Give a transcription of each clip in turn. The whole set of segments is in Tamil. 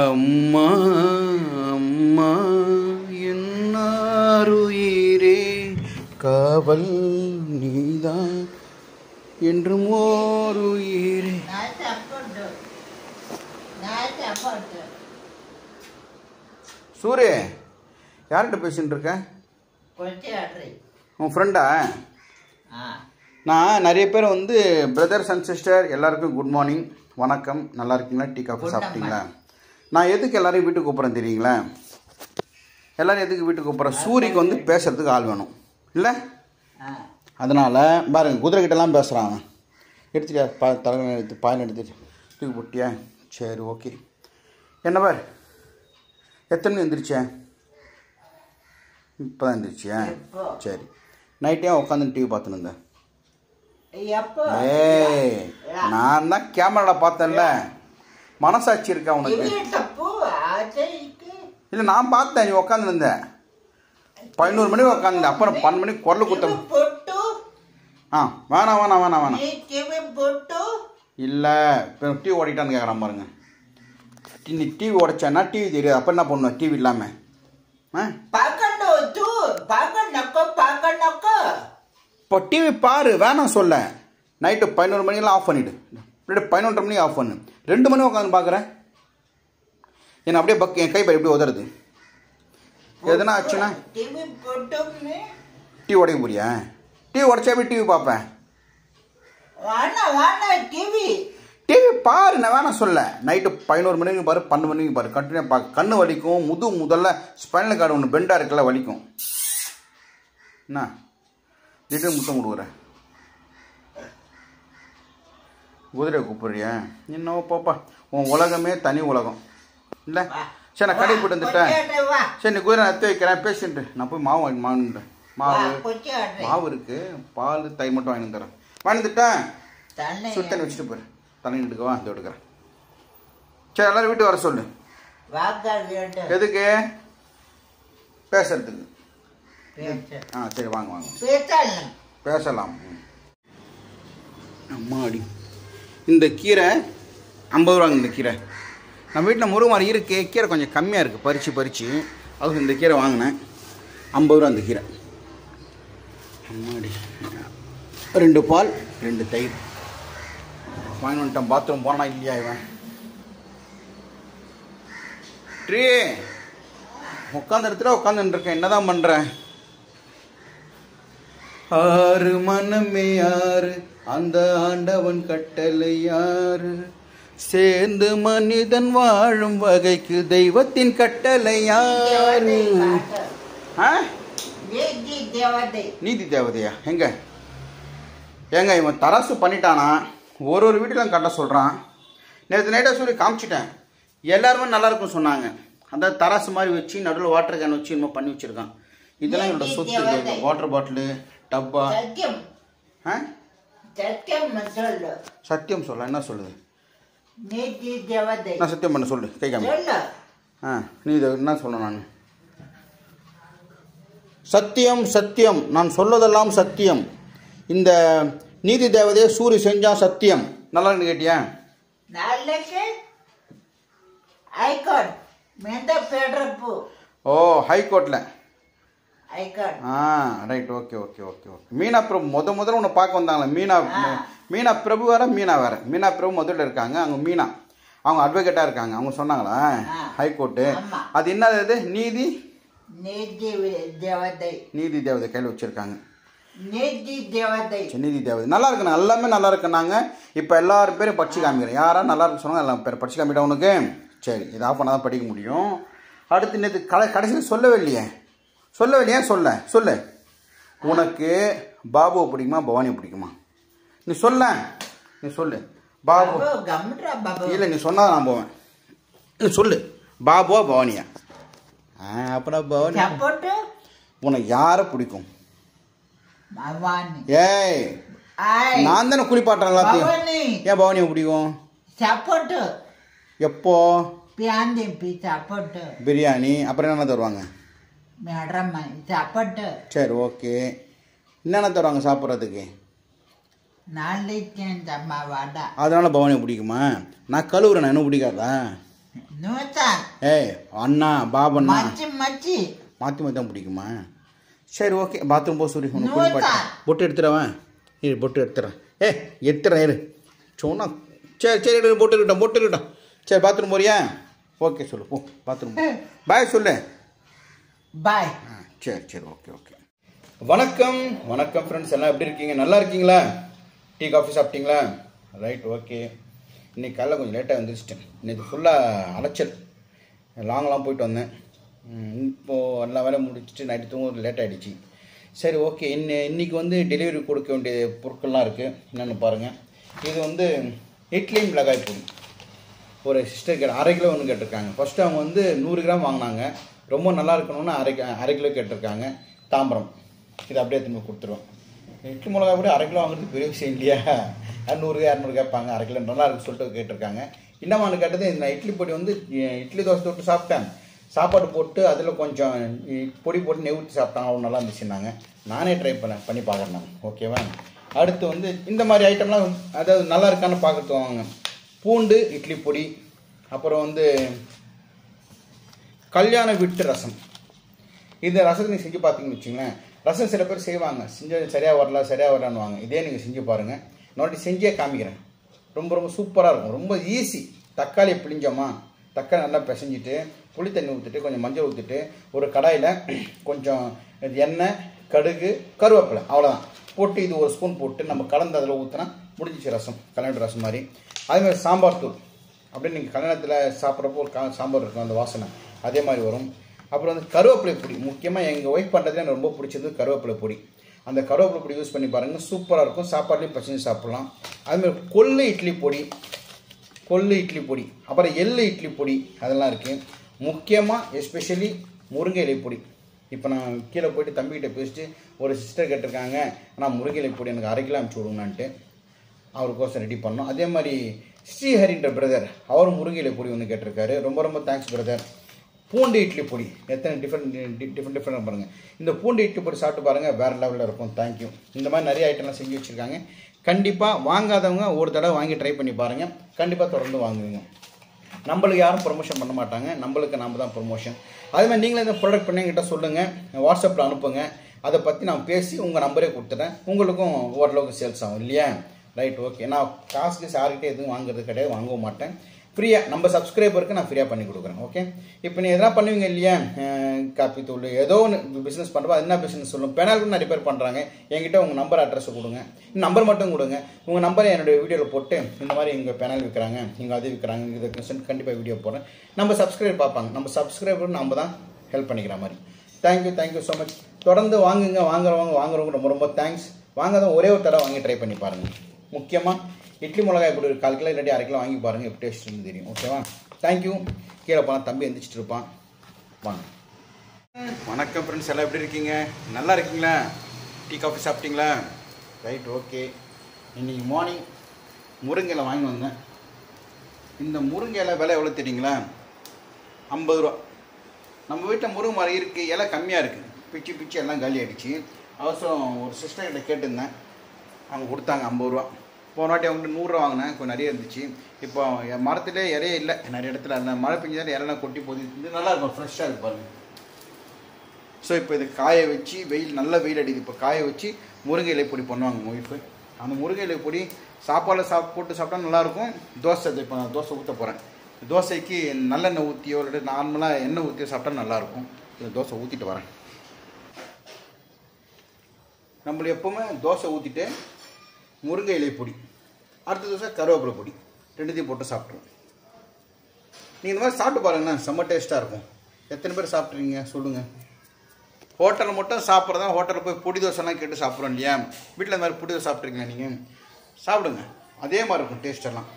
அம்மா அம்மா என்னாருயிரே காவல் நீதான் என்றும் ஓருயிரே. சூரே, யார்கிட்ட பேசிட்டு இருக்க? உன் ஃப்ரெண்டா? நான் நிறைய பேர் வந்து பிரதர்ஸ் அண்ட் சிஸ்டர் எல்லாருக்கும் குட் மார்னிங், வணக்கம், நல்லா இருக்கீங்களா, டீ காஃபி சாப்பிட்டீங்களா? நான் எதுக்கு எல்லாரையும் வீட்டுக்கு கூப்பிட்றேன் தெரியுங்களா? எல்லோரும் எதுக்கு வீட்டுக்கு கூப்பிட்றேன்? சூரிக்கு வந்து பேசுகிறதுக்கு ஆள் வேணும் இல்லை? அதனால் பாருங்க, குதிரைக்கிட்டலாம் பேசுகிறாங்க. எடுத்துட்டியா? தலைவனை எடுத்து பாயில் எடுத்துட்டு தூக்கி போட்டியா? சரி, ஓகே. என்ன பார், எத்தனை மணி எழுந்திரிச்சேன்? இப்போ தான் எழுந்திரிச்சியா? சரி. நைட்டே உட்காந்து டிவி பார்த்துன்னு இருந்தேன். ஏய், நான் தான் கேமராவில் பார்த்தேன்ல, மனசாட்சி இருக்கா உனக்கு? இல்லை, நான் பார்த்தேன், நீ உட்காந்து இருந்த. 11 மணிக்கு உட்காந்து, அப்புறம் 12 மணிக்கு குரல் குத்தம். வேணாம் வேணாம் வேணாம் வேணாம். இல்லை, இப்போ டிவி ஓடிட்டான்னு கேட்குறான் பாருங்க. நீ டிவி உடைச்சேன்னா டிவி தெரியாது, அப்போ என்ன பண்ணுவேன் டிவி இல்லாமல்? இப்போ டிவி பாரு, வேணாம் சொல்ல. நைட்டு 11 மணிக்கெல்லாம் ஆஃப் பண்ணிவிடு, இல்லை 11:30 மணிக்கு ஆஃப் பண்ணு. 2 மணி உட்காந்து பார்க்குறேன், என்ன அப்படியே என் கை எப்படி உதறது? எதுனா ஆச்சுன்னா டிவி உடைக்க போறியா? டிவி உடைச்சா போய் டிவி பார்ப்பேன். டிவி பாரு, நான் வேணாம் சொல்ல. நைட்டு 11 மணிக்கு பாரு, 12 மணிக்கு பாரு, கண்டினியூ பார்க்க. கண்ணு வலிக்கும், முதல்ல ஸ்பைனல் கார்டு ஒன்று பெண்டாக இருக்குல்ல, வலிக்கும். என்ன திடீர்னு முத்தம் கொடுக்குறேன்? குதிரையை கூப்பிடுறியா? என்னவோ போப்பா, உன் உலகமே தனி உலகம் இல்லை? சரி, நான் கடை போட்டு வந்துட்டேன். சரி, நீ குதிரை நத்தி வைக்கிறேன், பேசிட்டு நான் போய் மாவு வாங்கிட்டேன். மாவு இருக்கு, பால் தை மட்டும் வாங்கி தரேன். வாங்கிட்டேன், சுத்தண்ணி வச்சுட்டு போயிரு. தண்ணி எடுக்கவா? அந்த எடுக்கிறேன். சரி, எல்லாரும் வீட்டுக்கு வர சொல்லு. எதுக்கு? பேசுறதுக்கு. சரி, வாங்க வாங்க, பேசலாம். அம்மாடி, இந்த கீரை 50 ரூபாங்க. இந்த கீரை நம்ம வீட்டில் முருங்கை மரம் இருக்கு, கீரை கொஞ்சம் கம்மியாக இருக்குது, பறித்து அது இந்த கீரை வாங்கினேன். 50 ரூபா இந்த கீரை. அம்மாடி, 2 பால் 2 தயிர் வாங்கி வந்துட்டேன். பாத்ரூம் போனா இல்லையா இவன்? ட்ரீ உட்காந்த இடத்துல உட்காந்துருக்கேன், என்னதான் பண்ணுறேன்? ஆறு மனமே யாரு, அந்த ஆண்டவன் கட்டளை யாரு, சேர்ந்து மனிதன் வாழும் வகைக்கு தெய்வத்தின் கட்டளை யாரு? நீதி தேவதையா? எங்க இவன் தராசு பண்ணிட்டானா? ஒரு வீட்டிலும் கட்ட சொல்கிறான். நேற்று நைட்டாக சொல்லி காமிச்சிட்டேன், எல்லாருமே நல்லா இருக்குன்னு சொன்னாங்க. அந்த தராசு மாதிரி வச்சு நடுவில் வாட்டர் கேன் வச்சு இன்னும் பண்ணி வச்சுருக்கான். இதெல்லாம் என்னோட சொத்து. வாட்டர் பாட்டிலு, டப்பா. சத்தியம் சொல்ல, என்ன சொல்லுது? நான் சத்தியம் பண்ண சொல்லு, கை காமி. நீ இதை என்ன சொல்ல? நான் சத்தியம் சத்தியம், நான் சொல்லதெல்லாம் சத்தியம். இந்த நீதி தேவதையை சூரிய செஞ்சா சத்தியம். நல்லா இருந்து கேட்டியா? ஓ, ஹைகோர்ட்டில். Right, okay okay okay okay. Meena Prabhu முதல்ல உன்னை பார்க்க வந்தாங்களே. மீனா பிரபு வேற, மீனா வேற. மீனா பிரபு முதல்ல இருக்காங்க, அவங்க மீனா அவங்க அட்வொகேட்டாக இருக்காங்க. அவங்க சொன்னாங்களா ஹைகோர்ட்டு? அது என்னது? நீதி தேவதை கையில் வச்சிருக்காங்க. நீதி தேவதை நல்லா இருக்கு, எல்லாமே நல்லா இருக்குன்னாங்க. இப்போ எல்லாரும் பேரும் படிச்சு காமிக்கிறேன். யாரா நல்லா இருக்கு சொன்னாங்க, எல்லாம் பேர் படிச்சு காமிட்டா உனக்கு. சரி, இது ஆஃப் பண்ணால் தான் படிக்க முடியும். அடுத்து நேற்று கடைசியில் சொல்லவே இல்லையே. ஏன் சொல்லு. உனக்கு பாபுவை பிடிக்குமா, பவானியை பிடிக்குமா? நீ சொல்லு. பாபு இல்லை, நீ சொன்னா நான் போவேன். நீ சொல்லு, பாபுவா பவானியா? அப்புறம் பவானி. உனக்கு யாரை பிடிக்கும்? ஏய், நான் தானே குளிப்பாட்டுறேன் எல்லாத்தையும். ஏன் பவானியை பிடிக்கும்? எப்போ? பிரியாணி. அப்புறம் என்ன தருவாங்க? சரி, ஓகே. என்னென்ன தருவாங்க சாப்பிட்றதுக்கு? அதனால பவானி பிடிக்குமா? நான் கழுவுறேன், என்ன பிடிக்காதா? ஏய் அண்ணா பாபண்ணா மாற்றி மாற்றி தான் பிடிக்குமா? சரி ஓகே, பாத்ரூம் போ சூரிய, உனக்கு குளிப்பாட்டு. பொட்டு எடுத்துடுவேன், இரு பொட்டு எடுத்துறேன். எடுத்துறேன் இரு சொன்னா. சரி சரி எடு, பொட்டு இருக்கட்டும். சரி பாத்ரூம் போறியா? ஓகே சொல்லு, போ பாத்ரூம். பாய் சொல்லு. பாய். சரி சரி ஓகே ஓகே. வணக்கம் ஃப்ரெண்ட்ஸ், எல்லாம் எப்படி இருக்கீங்க? நல்லா இருக்கீங்களா? டீ காஃபி சாப்பிட்டீங்களா? Right okay. இன்றைக்கி காலைல கொஞ்சம் லேட்டாக வந்துருச்சிட்டேன். இன்றைக்கி ஃபுல்லாக அலைச்சல், லாங்லாம் போயிட்டு வந்தேன். இப்போது எல்லா வேலையும் முடிச்சுட்டு நைட்டு தூங்க லேட் ஆகிடுச்சு. சரி ஓகே. இன்றைக்கி வந்து டெலிவரி கொடுக்க வேண்டிய பொருட்கள்லாம் இருக்குது. என்னென்னு பாருங்கள். இது வந்து இட்லி மிளகாய் பொடி. ஒரு சிஸ்டர் அரை கிலோ ஒன்று கேட்டிருக்காங்க. ஃபஸ்ட்டு அவங்க வந்து 100 கிராம் வாங்கினாங்க. ரொம்ப நல்லா இருக்கணும்னு அரை கிலோ கேட்டிருக்காங்க. தாம்பரம். இது அப்படியே திரும்ப கொடுத்துருவோம். இட்லி மிளகாய் கூட அரை கிலோ வாங்குறது பெரிய விஷயம் இல்லையா? 100 200 கேட்பாங்க. அரை கிலோ நல்லா இருக்குன்னு சொல்லிட்டு கேட்டிருக்காங்க. என்னமானு கேட்டது, இந்த இட்லி பொடி வந்து இட்லி தோசை தொட்டு சாப்பிட்டேன். சாப்பாடு போட்டு அதில் கொஞ்சம் பொடி போட்டு நெவுத்தி சாப்பிட்டாங்க. அவ்வளோ நல்லா இருந்துச்சுன்னாங்க. நானே ட்ரை பண்ணி பார்க்குறேன். ஓகேவா? அடுத்து வந்து இந்த மாதிரி ஐட்டம்லாம் அதாவது நல்லா இருக்கான்னு பார்க்கறது வாங்க. பூண்டு இட்லி பொடி, அப்புறம் வந்து கல்யாண வீட்டு ரசம். இந்த ரசத்தை நீங்கள் செஞ்சு பார்த்தீங்கன்னு வச்சுங்களேன். ரசம் சில பேர் செய்வாங்க, செஞ்சு சரியாக வரலான்னுவாங்க. இதே நீங்கள் செஞ்சு பாருங்கள். நான் செஞ்சே காமிக்கிறேன். ரொம்ப ரொம்ப சூப்பராக இருக்கும். ரொம்ப ஈஸி. தக்காளியை பிழிஞ்சோமா, தக்காளி நல்லா பிசைஞ்சிட்டு புளி தண்ணி ஊற்றிட்டு கொஞ்சம் மஞ்சள் ஊற்றிட்டு ஒரு கடாயில் கொஞ்சம் எண்ணெய், கடுகு, கருவேப்பிலை அவ்வளோதான் போட்டு இது ஒரு ஸ்பூன் போட்டு நம்ம கலந்து அதில் ஊற்றினா முடிஞ்சிச்சு ரசம். கல்யாண ரசம் மாதிரி. அதேமாதிரி சாம்பார் தூள். அப்படியே நீங்கள் கல்யாணத்தில் சாப்பிட்றப்போ ஒரு சாம்பார் இருக்கும், அந்த வாசனை அதே மாதிரி வரும். அப்புறம் வந்து கருவேப்பிலை பொடி. முக்கியமாக எங்கள் ஒய்ஃப் பண்ணுறதுல எனக்கு ரொம்ப பிடிச்சது கருவேப்பிலை பொடி. அந்த கருவேப்பிலை பொடி யூஸ் பண்ணி பாருங்கள், சூப்பராக இருக்கும். சாப்பாட்லேயும் பசங்க சாப்பிட்லாம். அதுமாதிரி கொள்ளு இட்லி பொடி, அப்புறம் எள்ளு இட்லி பொடி, அதெல்லாம் இருக்குது. முக்கியமாக எஸ்பெஷலி முருங்கை இலை பொடி. இப்போ நான் கீழே போய்ட்டு தம்பிக்கிட்ட பேசிட்டு ஒரு சிஸ்டர் கேட்டிருக்காங்க, ஆனால் முருங்கை இலை பொடி எனக்கு 1/2 கிலோ அனுப்பிச்சி விடுங்கன்ட்டு அவருக்கோசம் ரெடி பண்ணோம். அதே மாதிரி ஸ்ரீஹரின்ற பிரதர், அவரும் முருங்கை இலை பொடி ஒன்று கேட்டிருக்காரு. ரொம்ப ரொம்ப தேங்க்ஸ் பிரதர். பூண்டு இட்லி பொடி, எத்தனை டிஃப்ரெண்ட் பாருங்கள். இந்த பூண்டு இட்லி பொடி சாப்பிட்டு பாருங்கள், வேறு லெவலில் இருக்கும். தேங்க்யூ. இந்த மாதிரி நிறைய ஐட்டம்லாம் செஞ்சு வச்சுருக்காங்க. கண்டிப்பாக வாங்காதவங்க ஒரு தடவை வாங்கி ட்ரை பண்ணி பாருங்கள். கண்டிப்பாக தொடர்ந்து வாங்குவீங்க. நம்மளுக்கு யாரும் ப்ரொமோஷன் பண்ண மாட்டாங்க, நம்மளுக்கு நம்ம தான் ப்ரொமோஷன். அதே மாதிரி நீங்களே இந்த ப்ராடக்ட் பண்ணி என்கிட்ட சொல்லுங்கள், வாட்ஸ்அப்பில் அனுப்புங்க. அதை பற்றி நான் பேசி உங்கள் நம்பரே கொடுத்துட்டேன். உங்களுக்கும் ஓரளவுக்கு சேல்ஸ் ஆகும் இல்லையா? Right okay. நான் காசுக்கு யார்கிட்ட எதுவும் வாங்குறது கிடையாது, வாங்கவும் மாட்டேன். ஃப்ரீயாக நம்ம சப்ஸ்கிரைபருக்கு நான் ஃப்ரீயாக பண்ணி கொடுக்குறேன். ஓகே. இப்போ நீ எதனா பண்ணுவீங்க இல்லையா, காப்பி தூள் ஏதோ ஒன்று பிஸ்னஸ் பண்ணுறப்போ அது என்ன பிஸ்னஸ் சொல்லும். பெனால்க்கு நிறைய பேர் பண்ணுறாங்க. என்கிட்ட உங்கள் நம்பர் அட்ரஸை கொடுங்க, நம்பர் மட்டும் கொடுங்க. உங்கள் நம்பரை என்னுடைய வீடியோவில் போட்டு இந்த மாதிரி இங்கே பெனால் விற்கிறாங்க, இங்கே அது விற்கிறாங்க, இதை கண்டிப்பாக வீடியோ போடுறேன். நம்ம சப்ஸ்கிரைபர் பார்ப்பாங்க. நம்ம சப்ஸ்கிரைபர் நம்ம தான் ஹெல்ப் பண்ணிக்கிற மாதிரி. Thank you so much. தொடர்ந்து வாங்குங்க. வாங்குறவங்க ரொம்ப ரொம்ப தேங்க்ஸ். வாங்காதான் ஒரே ஒரு தடவை வாங்கி ட்ரை பண்ணி பாருங்கள். முக்கியமாக இட்லி மிளகாய் பொடி 1/4 கிலோ இல்லாட்டி 1/2 கிலோ வாங்கி பாருங்கள், எப்படி டேஸ்ட்னு தெரியும். ஓகேவா? தேங்க்யூ. கீழே போனால் தம்பி எந்திரிச்சிட்டு இருப்பான். வாங்க. வணக்கம் ஃப்ரெண்ட்ஸ், எல்லாம் எப்படி இருக்கீங்க? நல்லா இருக்கீங்களா? டீ காஃபி சாப்பிட்டீங்களா? Right okay. இன்றைக்கி மார்னிங் முருங்கை இலை வாங்கி வந்தேன். இந்த முருங்கை இலை விலை எவ்வளோ தெரியுங்களா? 50 ரூபா. நம்ம வீட்டில் முருங்கை மரம் இருக்குது, இலை கம்மியாக இருக்குது. பிச்சு எல்லாம் காலி ஆகிடுச்சு. அவசரம் ஒரு சிஸ்டர்கிட்ட கேட்டிருந்தேன், அவங்க கொடுத்தாங்க 50 ரூபா. போன வாட்டி அவங்கள்ட்ட 100 ரூபா வாங்கினேன், கொஞ்சம் நிறைய இருந்துச்சு. இப்போ என் மரத்திலே இறையே இல்லை, நிறைய இடத்துல அந்த மழை பெஞ்சாலும் இறையெல்லாம் கொட்டி போகுது. இது நல்லாயிருக்கும், ஃப்ரெஷ்ஷாக இருக்கு பாருங்கள். ஸோ இப்போ இது காய வச்சு, நல்ல வெயில் அடிக்குது, இப்போ காய வச்சு முருங்கை இலை பொடி பண்ணுவாங்க ஒய்ஃபு. அந்த முருங்கை இலை பொடி சாப்பாடில் போட்டு சாப்பிட்டா நல்லாயிருக்கும். தோசை, இப்போ நான் தோசை ஊற்ற போகிறேன். தோசைக்கு நல்லெண்ணெய் ஊற்றியோ இல்லை நார்மலாக எண்ணெய் ஊற்றியோ சாப்பிட்டா நல்லாயிருக்கும். இந்த தோசை ஊற்றிட்டு வரேன். நம்மள எப்போவுமே தோசை ஊற்றிட்டு முருங்கை இலை பொடி, அடுத்த தோசை கருவேப்பிலை பொடி, ரெண்டுத்தையும் போட்டு சாப்பிட்ருவோம். நீங்கள் இந்த மாதிரி சாப்பிட்டு பாருங்கண்ணா, செம்ம டேஸ்ட்டாக இருக்கும். எத்தனை பேர் சாப்பிட்றீங்க சொல்லுங்கள்? ஹோட்டலில் மட்டும் சாப்பிட்றதா, ஹோட்டலில் போய் பொடி தோசைலாம் கேட்டு சாப்பிட்றோம் இல்லையா? வீட்டில் இந்த மாதிரி பொடி தோசை சாப்பிட்றீங்களா நீங்கள்? சாப்பிடுங்க, அதே மாதிரி இருக்கும் டேஸ்டெல்லாம்.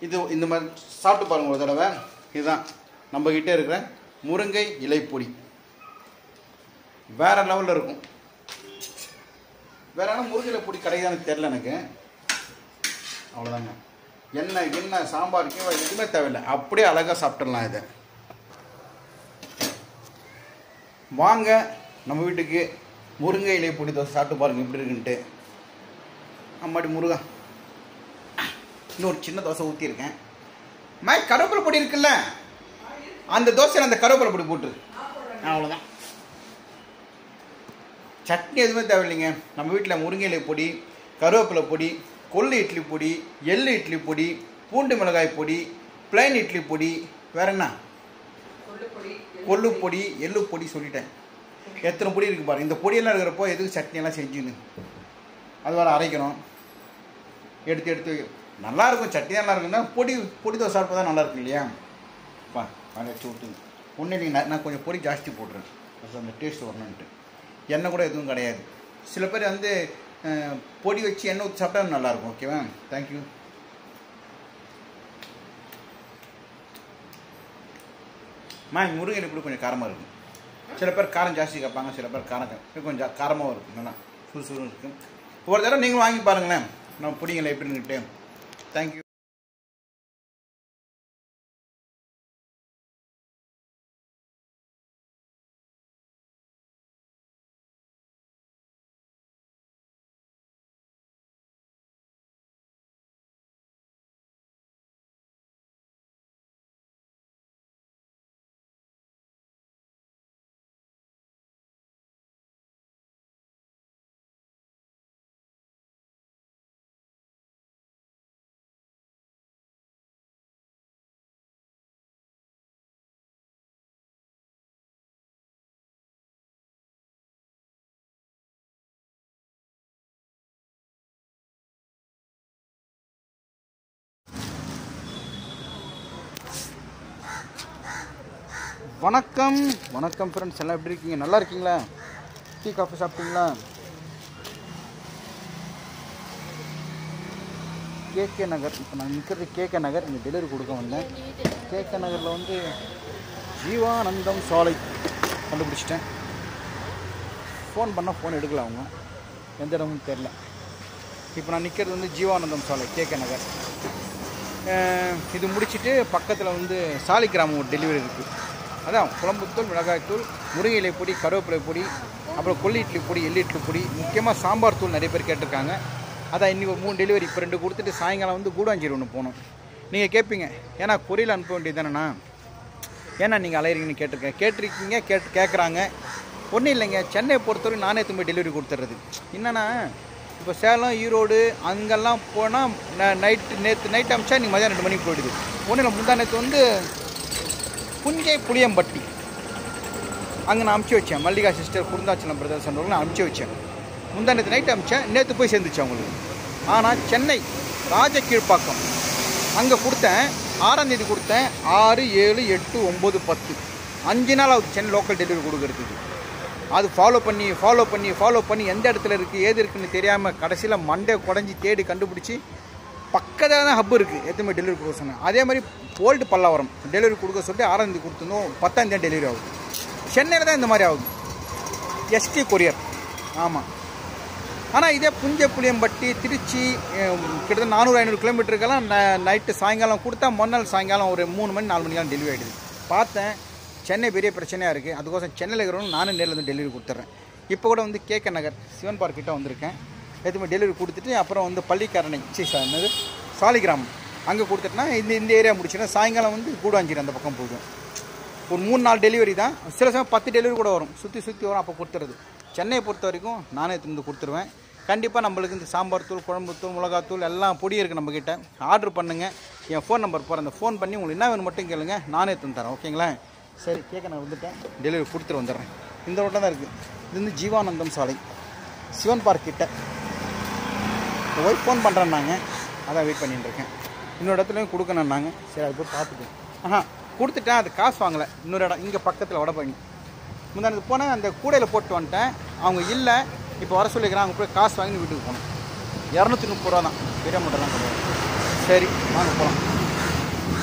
இது இந்த மாதிரி சாப்பிட்டு பாருங்கள் ஒரு தடவை. இதுதான் நம்மக்கிட்டே இருக்கிற முருங்கை இலை பொடி. வேறு லெவலில் இருக்கும். வேற என்ன முருங்கை இலை பொடி கிடையாதுன்னு தெரில எனக்கு. அவ்வளோதாங்க. எண்ணெய் சாம்பாருக்கு எதுவுமே தேவையில்லை, அப்படியே அழகாக சாப்பிட்றலாம். இதை வாங்க நம்ம வீட்டுக்கு முருங்கை இலை பொடி தோசை சாப்பிட்டு பாருங்கள் எப்படி இருக்குன்ட்டு. அம்மாடி முருகா, இன்னொரு சின்ன தோசை ஊற்றிருக்கேன். கருவேப்பிலை பொடி இருக்குல்ல, அந்த தோசையில் அந்த கருவேப்பிலை பொடி போட்டு அவ்வளோதான். சட்னி எதுவுமே தேவையில்லைங்க. நம்ம வீட்டில் முருங்கை இலை பொடி, கருவேப்பிலை பொடி, கொள்ளு இட்லி பொடி, எள்ளு இட்லி பொடி, பூண்டு மிளகாய் பொடி, பிளைன் இட்லி பொடி, வேற என்ன, கொள்ளு பொடி, எள்ளு பொடி சொல்லிட்டேன். எத்தனை பொடி இருக்குது பாருங்கள். இந்த பொடியெல்லாம் இருக்கிறப்போ எதுக்கு சட்னியெல்லாம் செஞ்சுன்னு அது வேறு அரைக்கணும். எடுத்து நல்லாயிருக்கும், சட்னி நல்லா இருக்குன்னா பொடி தோசை சாப்பிட்டா தான் நல்லாயிருக்கும் இல்லையா? அரைச்சி விட்டுங்க. ஒன்று நீங்கள் நான் கொஞ்சம் பொடி ஜாஸ்தி போட்டுறேன், அந்த டேஸ்ட் வரணுன்ட்டு. எண்ணெய் கூட எதுவும் கிடையாது. சில பேர் வந்து பொடி வச்சு எண்ணெய் ஊற்றி சாப்பிட்டா நல்லாயிருக்கும். ஓகேவா? தேங்க்யூ. முருங்கை இப்படி கொஞ்சம் காரமாக இருக்கும். சில பேர் காரம் ஜாஸ்தி கேட்பாங்க, சில பேர் காரம் கொஞ்சம் காரமாகவும் இருக்கும். நல்லா சுறுசுறுன்னு இருக்கும். ஒரு தடவை நீங்களும் வாங்கி பாருங்களேன், நம்ம பிடிங்களேன் எப்படின்னுட்டு. தேங்க்யூ. வணக்கம் வணக்கம் ஃப்ரெண்ட்ஸ், எல்லாம் எப்படி இருக்கீங்க? நல்லா இருக்கீங்களா? டீ காஃபி சாப்பிட்டீங்களா? கேகே நகர், இப்போ நான் நிற்கிறது கேகே நகர். இங்கே டெலிவரி கொடுக்க வந்தேன். கேகே நகரில் வந்து ஜீவானந்தம் சாலை கண்டுபிடிச்சிட்டேன். ஃபோன் பண்ணால் ஃபோன் எடுக்கல, அவங்க எந்த இடமும் தெரில. இப்போ நான் நிற்கிறது வந்து ஜீவானந்தம் சாலை கேகே நகர். இது முடிச்சுட்டு பக்கத்தில் வந்து சாலிகிராமம் ஒரு டெலிவரி இருக்குது. அதான் குழம்புத்தூள், மிளகாய்த்தூள், முருங்கை இலை பொடி, கருவேப்பிலை பொடி, அப்புறம் கொள்ளு இட்லி பொடி, எள்ளு இட்லி பொடி, முக்கியமாக சாம்பார் தூள் நிறைய பேர் கேட்டிருக்காங்க. அதான் இன்றைக்கி ஒரு 3 டெலிவரி. இப்போ 2 கொடுத்துட்டு சாயங்காலம் வந்து கூடாஞ்சேரி ஒன்று போகணும். நீங்கள் கேட்பீங்க, ஏன்னா கொரியல் அனுப்ப வேண்டியது தானேண்ணா, ஏன்னா நீங்கள் அலையிறீங்கன்னு கேட்டிருக்கீங்க. கேட்குறாங்க. ஒன்றும் இல்லைங்க, சென்னையை பொறுத்தவரை நானே திரும்ப டெலிவரி கொடுத்துட்றது. என்னென்னா, இப்போ சேலம், ஈரோடு அங்கெல்லாம் போனால் நேற்று நைட் அமிச்சா நீங்கள் மதியம் 2 மணிக்கு போயிடுது. ஒன்றும் இல்லை, முந்தா நேற்று வந்து புஞ்சை புளியம்பட்டி அங்கே நான் அமுச்சு வச்சேன். மல்லிகா சிஸ்டர், குருந்தாச்சலம் பிரதர்ஸ் நான் அமுச்சு வச்சேன். முந்தா நேற்று நைட்டு அமிச்சேன், நேற்று போய் சேர்ந்துச்சு அவங்களுக்கு. ஆனால் சென்னை ராஜகீழ்ப்பாக்கம் அங்கே கொடுத்தேன். 6ஆம் தேதி கொடுத்தேன். 6, 7, 8, 9, 10 5 நாள் ஆகுது சென்னை லோக்கல் டெலிவரி கொடுக்கறதுக்கு. அது ஃபாலோ பண்ணி எந்த இடத்துல இருக்குது ஏது இருக்குதுன்னு தெரியாமல் கடைசியில் மண்டே குடஞ்சி தேடி கண்டுபிடிச்சி பக்கத்தில் தான் ஹப் இருக்குது எத்தனை டெலிவரி கொடுக்க சொன்னேன். அதே மாதிரி ஓல்டு பல்லாவரம் டெலிவரி கொடுக்க சொல்லிட்டு 6ஆம் தேதி கொடுத்துருந்தோம். 10ஆம் தேதி டெலிவரி ஆகுது. சென்னையில் தான் இந்த மாதிரி ஆகுது. ST courier. ஆமாம். ஆனால் இதே புஞ்சை புளியம்பட்டி, திருச்சி கிட்டத்தட்ட 400-500 கிலோமீட்டருக்கெல்லாம் நைட்டு சாயங்காலம் கொடுத்தா மறுநாள் சாயங்காலம் ஒரு 3 மணி 4 மணிக்கெல்லாம் டெலிவரி ஆகிடுது. பார்த்தேன் சென்னை பெரிய பிரச்சனையாக இருக்குது. அதுக்கோசம் சென்னையில் இருக்கிறவங்க நானும் நேரில் வந்து டெலிவரி கொடுத்துட்றேன். இப்போ கூட வந்து கேகே நகர் சிவன் பார்க் கிட்ட வந்திருக்கேன். எதுவுமே டெலிவரி கொடுத்துட்டு அப்புறம் வந்து பள்ளிக்காரணை என்னது சாலிகிராமம் அங்கே கொடுத்துட்டுனா இந்த ஏரியா முடிச்சுன்னா சாயங்காலம் வந்து கூடாஞ்சேரி அந்த பக்கம் போய்டும். ஒரு 3-4 டெலிவரி தான். சில சமயம் 10 டெலிவரி கூட வரும். சுற்றி வரும். அப்போ கொடுத்துறது. சென்னையை பொறுத்த வரைக்கும் நானே திருந்து கொடுத்துருவேன். கண்டிப்பாக நம்மளுக்கு இந்த சாம்பார் தூள், குழம்புத்தூள், மிளகாத்தூள் எல்லாம் பொடி இருக்குது நம்மக்கிட்ட. ஆர்டர் பண்ணுங்கள். என் ஃபோன் நம்பர் போகிறேன். அந்த ஃபோன் பண்ணி உங்களுக்கு என்ன வேணும் மட்டும் கேளுங்க, நானே தந்து தரேன். ஓகேங்களா? சரி, கேட்க நான் வந்துட்டேன். டெலிவரி கொடுத்துட்டு வந்துடுறேன். இந்த ரோட்டில் தான் இருக்குது. இது வந்து ஜீவானந்தம் சாலை சிவன் பார்க் கிட்ட. ஒய்ஃப் ஃபோன் பண்ணுறேன்னாங்க, அதான் வெயிட் பண்ணிட்டு இருக்கேன். இன்னொரு இடத்துலையும் கொடுக்கணுன்னாங்க. சரி, அது போய் பார்த்துட்டேன். கொடுத்துட்டேன். அது காசு வாங்கலை. இன்னொரு இடம் இங்கே பக்கத்தில் வடபழனி. முந்தானது போனேன், அந்த கூடையில் போட்டு வந்துட்டேன். அவங்க இல்லை, இப்போ வர சொல்லிக்கிறேன். அவங்க போய் காசு வாங்கி வீட்டுக்கு போகணும். 230 ரூபா தான், பெரிய மூட்டைலாம் கிடையாது. சரி, வாங்க போகலாம்.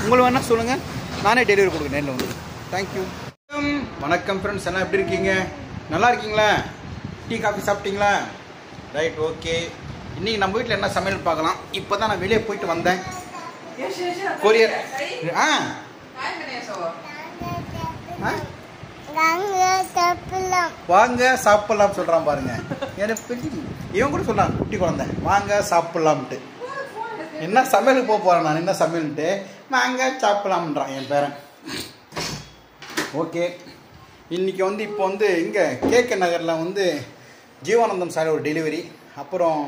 உங்களுக்கு வேணா சொல்லுங்கள், நானே டெலிவரி கொடுக்குறேன் நேரில் வந்து. தேங்க்யூ. வணக்கம் ஃப்ரெண்ட்ஸ், எல்லாம் எப்படி இருக்கீங்க? நல்லா இருக்கீங்களா? டீ காஃபி சாப்பிட்டீங்களா? Right, okay. இன்றைக்கி நம்ம வீட்டில் என்ன சமையல் பார்க்கலாம். இப்போ தான் நான் வெளியே போயிட்டு வந்தேன். கொரியர் வாங்க சாப்பிடலாம் சொல்கிறான் பாருங்க. எனக்கு இவன் கூட சொல்கிறான் குட்டி குழந்தை வாங்க சாப்பிடலாம்ட்டு. என்ன சமையலுக்கு போக போகிறேன் நான், என்ன சமையல்ன்ட்டு வாங்க சாப்பிடலாம்ன்றான் என் பேரன். ஓகே, இன்றைக்கி இப்போ இங்கே கேகே நகரில் ஜீவானந்தம் சாலை ஒரு டெலிவரி, அப்புறம்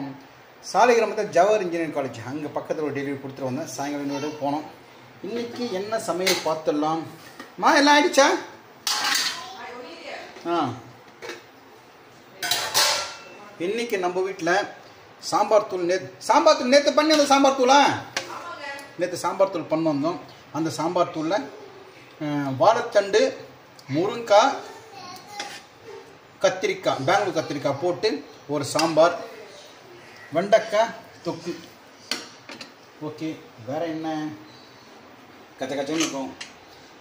சாலிகிராமத்தில் ஜவஹர் இன்ஜினியரிங் காலேஜ் அங்கே பக்கத்தில் ஒரு டெலிவரி கொடுத்துட்டு வந்தேன். சாயங்காலம் இன்னொரு போனோம். இன்றைக்கி என்ன சமையல் பார்த்துடலாம். எல்லாம் ஆயிடுச்சா? இன்னைக்கு நம்ம வீட்டில் சாம்பார் தூள் நேற்று பண்ணி அந்த சாம்பார் தூளா நேற்று சாம்பார் தூள் பண்ண வந்தோம். அந்த சாம்பார் தூளில் வாழைத்தண்டு, முருங்காய், கத்திரிக்காய், பெங்களூர் கத்திரிக்காய் போட்டு ஒரு சாம்பார், வெண்டைக்காய் தொக்கு. ஓகே, வேறு என்ன கச்ச கச்சன்னு இருக்கும்.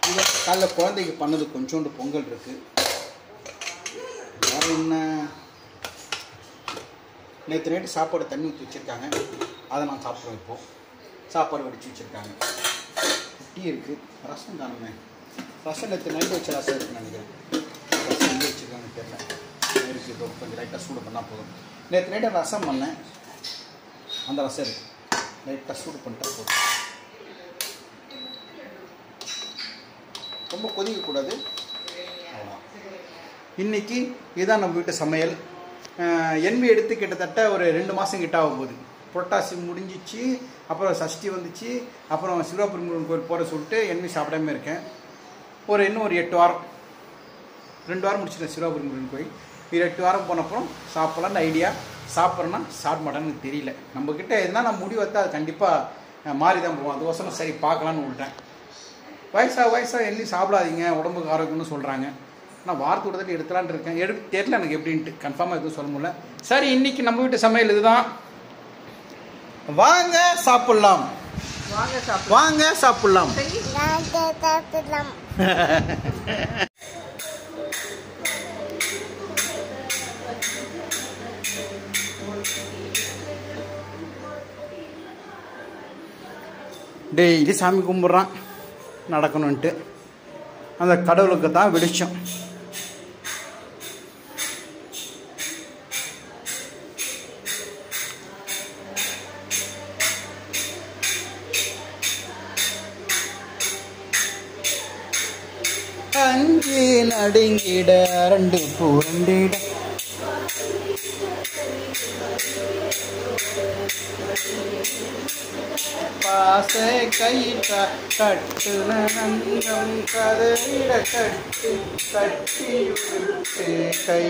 இது காலைல குழந்தைக்கு பண்ணது கொஞ்சோண்டு பொங்கல் இருக்குது. வேறு என்ன, நேற்று நைட்டு சாப்பாடு தண்ணி ஊற்றி வச்சுருக்காங்க, அதை நான் சாப்பிட்றேன். இப்போது சாப்பாடு வடித்து வச்சுருக்காங்க. டீ இருக்குது. ரசம் தானே, ரசம் நேற்று நைட்டு வச்ச ரசம் இருக்குன்னு நினைக்கிறேன். ரசம் எங்கே வச்சுருக்காங்கன்னு தெரியல. இருக்குது, கொஞ்சம் லைட்டாக சூடு பண்ணால் போதும். நேற்று நைட்டு ரசம் பண்ணேன், அந்த ரசம் இருக்குது. லைட்டாக சூடு பண்ணிட்டா போதும். ரொம்ப கொதிக்கக்கூடாது. அவ்வளோதான். இன்றைக்கி இதுதான் நம்ம வீட்டு சமையல். என்வி எடுத்து கிட்டத்தட்ட ஒரு 2 மாதம் கிட்ட ஆக போகுது. புரட்டாசி முடிஞ்சிச்சு, அப்புறம் சஷ்டி வந்துச்சு, அப்புறம் சிவராபுரி முருகன் கோயில் போகிற சொல்லிட்டு என்வி சாப்பிடாம இருக்கேன். இன்னும் ஒரு 8 வாரம், 2 வாரம் முடிச்சிட்டேன் சிவராபுரி முருகன் கோயில். இது 8 வாரம் போனப்புறம் சாப்பிட்லான்னு ஐடியா. சாப்பிட்றேன்னா சாப்பிட மாட்டேன்னு எனக்கு தெரியல. நம்மக்கிட்ட எதுனா நான் முடிவு வைத்தா அது கண்டிப்பாக மாறி தான் போவோம். அதுக்கோசரம் சரி பார்க்கலான்னு விட்டேன். வயசாக எண்ணி சாப்பிடாதீங்க, உடம்புக்கு ஆரோக்கியம்னு சொல்கிறாங்க. நான் வாரத்து விடத்தட்டு எடுக்கலான்னு இருக்கேன். தெரியல எனக்கு எப்படின்ட்டு, கன்ஃபார்மாக எதுவும் சொல்ல முடியல. சரி, இன்றைக்கி நம்ம வீட்டு சமையல் இதுதான். வாங்க சாப்பிட்லாம், வாங்க சாப்பிட்லாம். டெய்லி சாமி கும்பிட்றான் நடக்கணுன்ட்டு. அந்த கடவுளுக்கு தான் வெளிச்சம். அஞ்சு நடுங்கிட 2 பூரண்டிட பாச கைட்ட கட்டுன நங்கம் கதறிட கட்டு கட்டி கை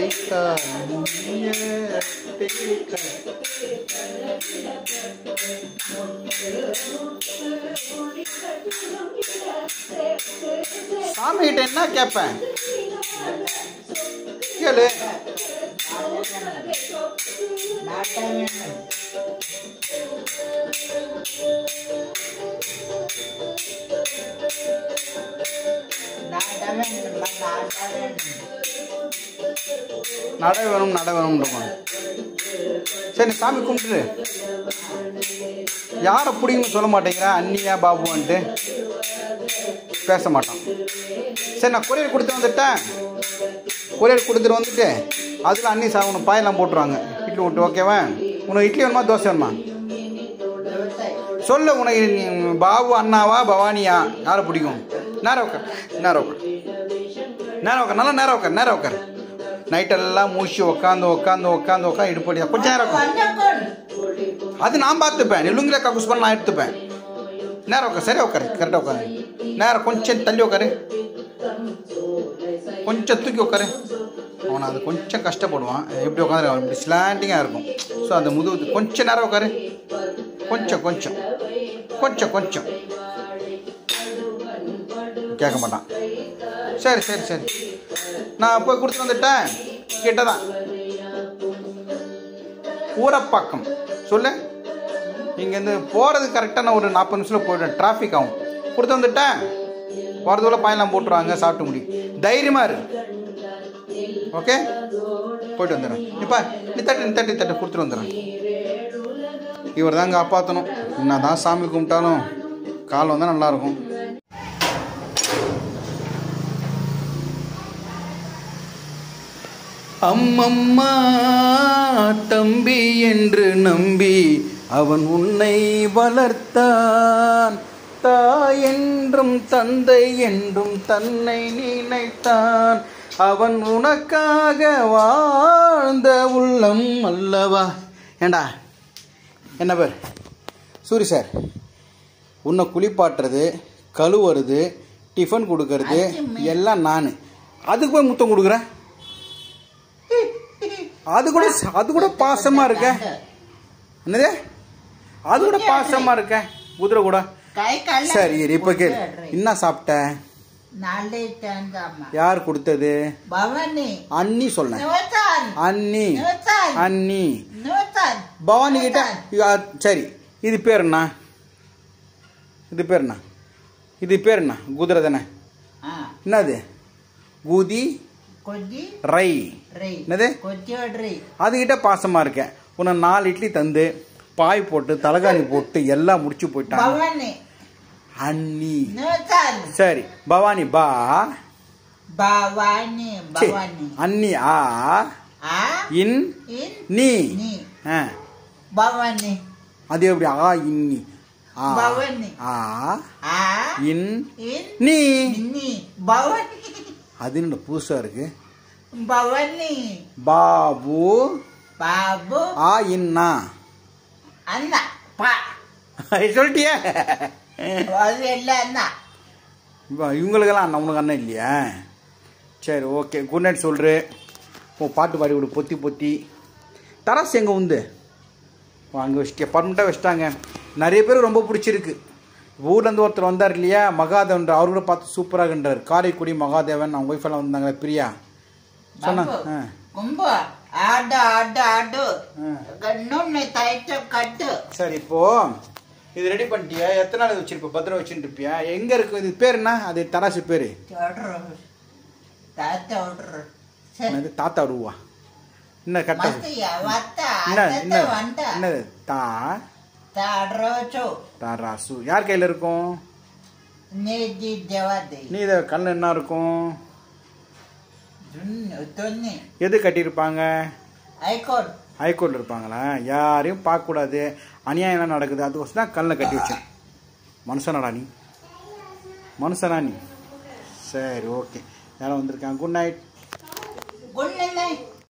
சாமி கிட்ட என்ன கேட்பேன் கேளு. நட வேணும். சரி, சாமி கும்பிட்டு யாரை பிடிக்குன்னு சொல்ல மாட்டேங்கிறேன். அண்ணியா பாபுன்ட்டு பேச மாட்டான். சரி, நான் கொரியர் கொடுத்துட்டு வந்துட்டு அதில் அண்ணி உனக்கு பாயெல்லாம் போட்டுருவாங்க இட்லி விட்டு. ஓகேவா? உனக்கு இட்லி வேணுமா தோசை வேணுமா சொல்லு. உனக்கு பாபு அண்ணாவா பவானியா யாரை பிடிக்கும்? நேரம் உட்கார், நல்லா நேரம் உட்கார். நைட்டெல்லாம் மூச்சு உட்காந்து இடுப்படி கொஞ்சம் நேரம் உட்கார். அது நான் பார்த்துப்பேன். நெல்லுங்கிற கக்குஸ் பண்ண நான் எடுத்துப்பேன். நேரம் உட்கார், சரியா உட்காரு, கரெக்டாக உட்காரு. நேரம் கொஞ்சம் தள்ளி உட்காரு, கொஞ்சம் தூக்கி உட்காரு. அவனை அது கொஞ்சம் கஷ்டப்படுவான். எப்படி உட்காந்து இப்படி ஸ்லாண்டிங்காக இருக்கும். ஸோ அந்த முதுகு கொஞ்சம் நேரம் உட்காரு. கொஞ்சம் கேட்க மாட்டான். சரி, நான் போய் கொடுத்து வந்துட்டேன். கிட்டதான் ஊரப்பாக்கம் சொல்லு. இங்கேருந்து போகிறது கரெக்டாக நான் ஒரு 40 நிமிஷத்தில் போய்ட்டேன். டிராஃபிக் ஆகும். கொடுத்து வந்துட்டேன். போகிறதுக்குள்ள பாயெல்லாம் போட்டுருவாங்க. சாப்பிட்டு முடி. தைரியமாக இரு. ஓகே, போய்ட்டு வந்துடுறேன். நீ தட்டி கொடுத்துட்டு வந்துடுறேன். இவர் தாங்க காப்பாற்றணும். என்ன தான் சாமி கும்பிட்டாலும் கால் வந்தால் நல்லாயிருக்கும். அம்மம்மா தம்பி என்று நம்பி அவன் உன்னை வளர்த்தான். தாய் என்றும் தந்தை என்றும் தன்னை நினைத்தான். அவன் உனக்காக வாழ்ந்த உள்ளம் அல்லவா. ஏண்டா என்ன பேர் சூரி சார், உன்னை குளிப்பாட்டுறது, கழுவுறது, டிஃபன் கொடுக்கறது எல்லாம் நான். அதுக்கு போய் முத்தம் கொடுக்குறேன். அது கூட பாசமா இருக்க. என்னது அது கூட பாசமா இருக்க குதிரை கூட. சரி இப்ப கேள், என்ன சாப்பிட்ட? யார் கொடுத்தது? அண்ணி சொல்ல. அண்ணி அண்ணி பவானி கிட்ட. சரி இது பேர் என்ன? இது பேர் என்ன? இது பேர் என்ன? குதிரை தானே. என்னது? குதி ரை. என்னது? அதுகிட்ட பாசமா இருக்க. உன்னை 4 இட்லி தந்து பாய் போட்டு தலகாணி போட்டு எல்லாம் முடிச்சு போயிட்டாங்க. அண்ணி. சரி பவானி பா. அண்ணி ஆ இன் நீ. அது எப்படி? ஆ இன்னி ஆ இன் நீ. அது என்ன புதுசா இருக்கு? பாபு ஆ இன்னா சொல்லிட்டியா? இவங்களுக்கெல்லாம் உனக்கு அண்ணன் இல்லையா? சரி ஓகே குட் நைட் சொல்று. பாட்டு பாடி விடு பொத்தி பொத்தி. தராசு எங்கே உந்து? அங்கே வச்சுட்டு பர்மனெண்ட்டாக வச்சுட்டாங்க. நிறைய பேருக்கு ரொம்ப பிடிச்சிருக்கு. ஊர்லேருந்து ஒருத்தர் வந்தார் இல்லையா, மகாதேவன், அவரு கூட பார்த்து சூப்பராகன்றார். காரைக்குடி மகாதேவன், அவங்க ஒய்ஃபெல்லாம் வந்தாங்களே பிரியா சொன்னாங்க. சரி இப்போ இது ரெடி பண்ணிட்டியா? எத்தனை நாள் வச்சிருப்ப? பத்திரம் வச்சுட்டு இருப்பியா? எங்க இருக்கு இது? பேர் என்ன? அது தராசு பேரு தாத்தா விடுவா. என்ன கட்ட என்னது? தாராசு யார் கையில இருக்கும்? நீ இத கண்ணு என்ன இருக்கும்? எது கட்டியிருப்பாங்க? ஹைகோர்ட்ல இருப்பாங்களா? யாரையும் பார்க்க கூடாது, அநியாயம் என்ன நடக்குது, அதுக்கோசம் தான் கல்ல கட்டி வச்சேன். மனுஷனாடா நீ, மனுஷனா நீ? சரி ஓகே, யாரும் வந்திருக்காங்க. Good night.